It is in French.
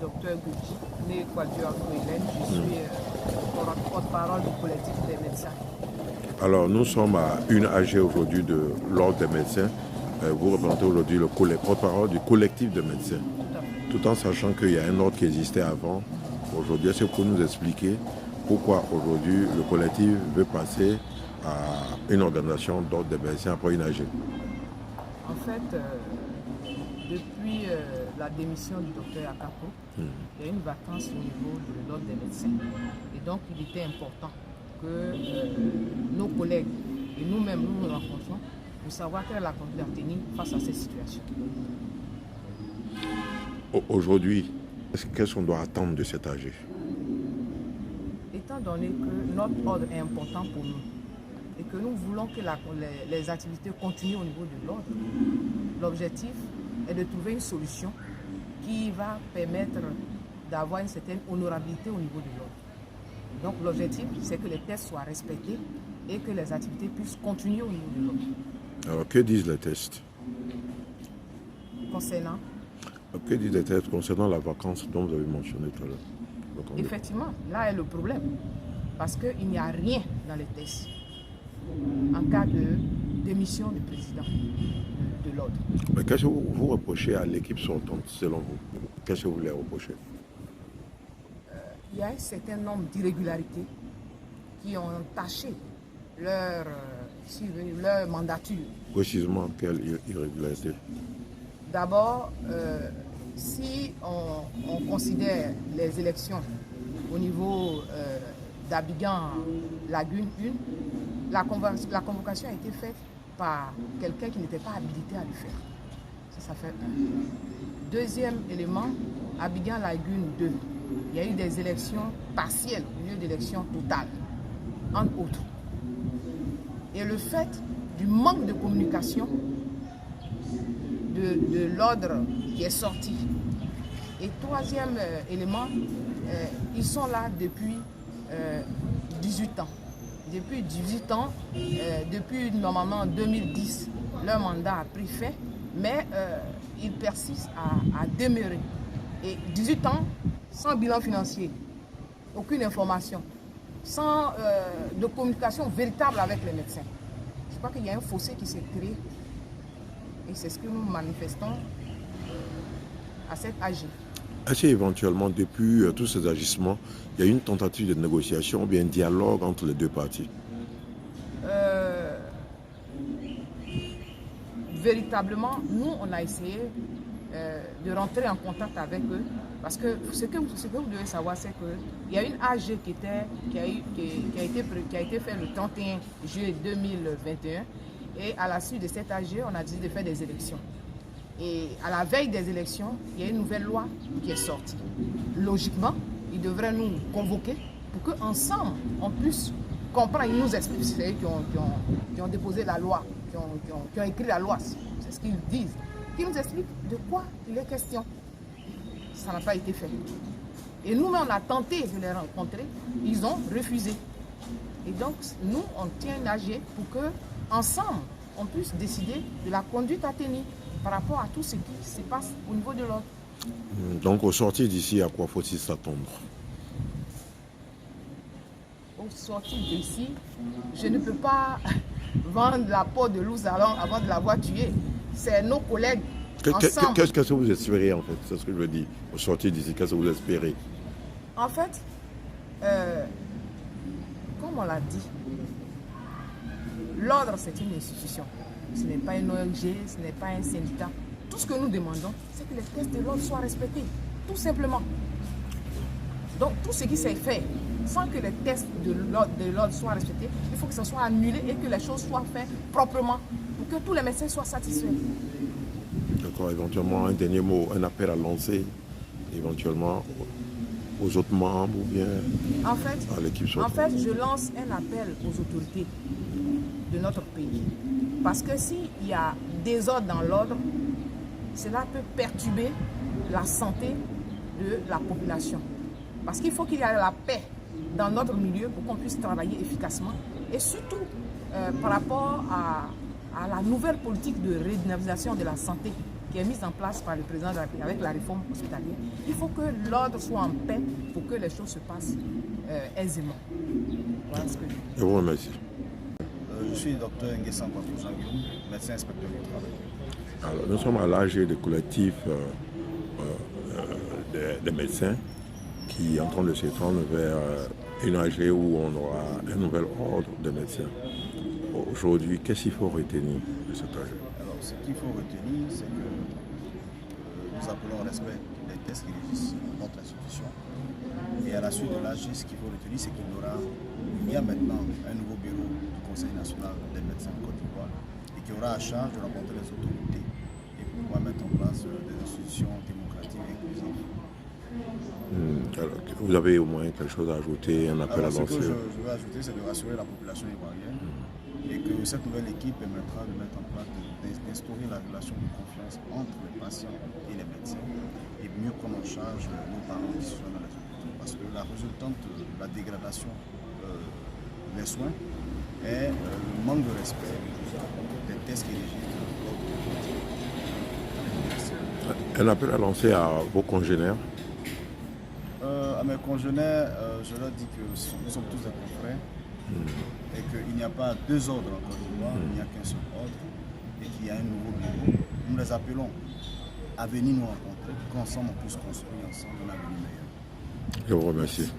Dr Gucci, né Kwadjua Hélène. Je suis porte-parole du collectif des médecins. Alors, nous sommes à une AG aujourd'hui de l'Ordre des médecins. Vous représentez aujourd'hui le porte-parole du collectif de médecins. Tout en sachant qu'il y a un ordre qui existait avant. Aujourd'hui, est-ce que vous pouvez nous expliquer pourquoi aujourd'hui le collectif veut passer à une organisation d'ordre des médecins après une AG? En fait, depuis la démission du docteur Akapo, il y a une vacance au niveau de l'ordre des médecins. Et donc, il était important que nos collègues et nous-mêmes nous rencontrons pour savoir quelle est la conduite à tenir face à cette situation. Aujourd'hui, qu'est-ce qu'on doit attendre de cet AG? Étant donné que notre ordre est important pour nous et que nous voulons que les activités continuent au niveau de l'ordre, l'objectif est de trouver une solution qui va permettre d'avoir une certaine honorabilité au niveau de l'ordre. Donc l'objectif, c'est que les tests soient respectés et que les activités puissent continuer au niveau de l'ordre. Alors, que disent les tests? Concernant? Que disent les tests concernant la vacance dont vous avez mentionné tout à l'heure? Effectivement, là est le problème. Parce qu'il n'y a rien dans les tests en cas de démission du président de l'ordre. Mais qu'est-ce que vous reprochez à l'équipe sortante, selon vous? Qu'est-ce que vous les reprochez? Il y a un certain nombre d'irrégularités qui ont taché leur mandature. Précisément, quelle irrégularité? D'abord, si on considère les élections au niveau d'Abidjan Lagune 1, la convocation a été faite par quelqu'un qui n'était pas habilité à le faire. Ça fait un. Deuxième élément, Abidjan Lagune 2. Il y a eu des élections partielles au lieu d'élections totales, entre autres. Et le fait du manque de communication de l'ordre qui est sorti. Et troisième élément, ils sont là depuis 18 ans. Depuis 18 ans, depuis normalement 2010, leur mandat a pris fin, mais ils persistent à demeurer. Et 18 ans, sans bilan financier, aucune information, sans de communication véritable avec les médecins. Je crois qu'il y a un fossé qui s'est créé. Et c'est ce que nous manifestons à cette AG. Est-ce qu'éventuellement, depuis tous ces agissements, il y a une tentative de négociation ou bien un dialogue entre les deux parties? Véritablement, nous, on a essayé de rentrer en contact avec eux. Parce que ce que vous devez savoir, c'est qu'il y a une AG qui a été faite le 31 juillet 2021. Et à la suite de cette AG, on a décidé de faire des élections. Et à la veille des élections, il y a une nouvelle loi qui est sortie. Logiquement, ils devraient nous convoquer pour qu'ensemble, on puisse comprendre. Ils nous expliquent, c'est eux qui ont déposé la loi, qui ont écrit la loi, c'est ce qu'ils disent. Ils nous expliquent de quoi il est question. Ça n'a pas été fait. Et nous-mêmes, on a tenté de les rencontrer, ils ont refusé. Et donc, nous, on tient une AG pour que ensemble, on puisse décider de la conduite à tenir par rapport à tout ce qui se passe au niveau de l'ordre. Donc, au sortir d'ici, à quoi faut-il s'attendre? Au sortir d'ici, je ne peux pas vendre la peau de loup avant de l'avoir tué. C'est nos collègues ensemble. Qu'est-ce que vous espérez, en fait? C'est ce que je veux dire. Au sortir d'ici, qu'est-ce que vous espérez? En fait, comme on l'a dit, l'ordre, c'est une institution. Ce n'est pas une ONG, ce n'est pas un syndicat. Tout ce que nous demandons, c'est que les tests de l'ordre soient respectés, tout simplement. Donc, tout ce qui s'est fait, sans que les tests de l'ordre soient respectés, il faut que ça soit annulé et que les choses soient faites proprement pour que tous les médecins soient satisfaits. D'accord, éventuellement, un dernier mot, un appel à lancer, éventuellement, aux autres membres ou bien à l'équipe sortante. En fait, je lance un appel aux autorités de notre pays. Parce que s'il y a désordre dans l'ordre, cela peut perturber la santé de la population. Parce qu'il faut qu'il y ait la paix dans notre milieu pour qu'on puisse travailler efficacement. Et surtout, par rapport à la nouvelle politique de redynamisation de la santé qui qui est mise en place par le président de la République avec la réforme hospitalière, il faut que l'ordre soit en paix pour que les choses se passent aisément. Voilà ce que je dis. Je vous remercie. Je suis le docteur Nguessan Kwaku Jean-Guillaume, médecin inspecteur du travail. Alors, nous sommes à l'AG des collectifs des médecins qui est en train de s'étendre vers une AG où on aura un nouvel ordre de médecins. Aujourd'hui, qu'est-ce qu'il faut retenir de cette AG? Alors, ce qu'il faut retenir, c'est que nous appelons au respect des tests qui régissent notre institution. Et à la suite de l'AG, ce qu'il faut retenir, c'est qu'il y a maintenant un nouveau bureau du Conseil national des médecins de Côte d'Ivoire et qui aura à charge de rencontrer les autorités et pouvoir mettre en place des institutions démocratiques et inclusives. Alors, vous avez au moins quelque chose à ajouter, un appel à Ce que lancer? je veux ajouter, c'est de rassurer la population ivoirienne et que cette nouvelle équipe permettra de mettre en place, d'instaurer la relation de confiance entre les patients et les médecins et mieux prendre en charge nos parents qui sont dans les hôpitaux. Parce que la résultante de la dégradation des soins est le manque de respect des tests qui régissent l'ordre. Un appel à lancer à vos congénères? À mes congénères, je leur dis que nous sommes tous des confrères et qu'il n'y a pas deux ordres en Côte d'Ivoire, il n'y a qu'un seul ordre et qu'il y a un nouveau bureau. Nous les appelons à venir nous rencontrer, qu'ensemble on puisse construire ensemble un avenir meilleur. Je vous remercie.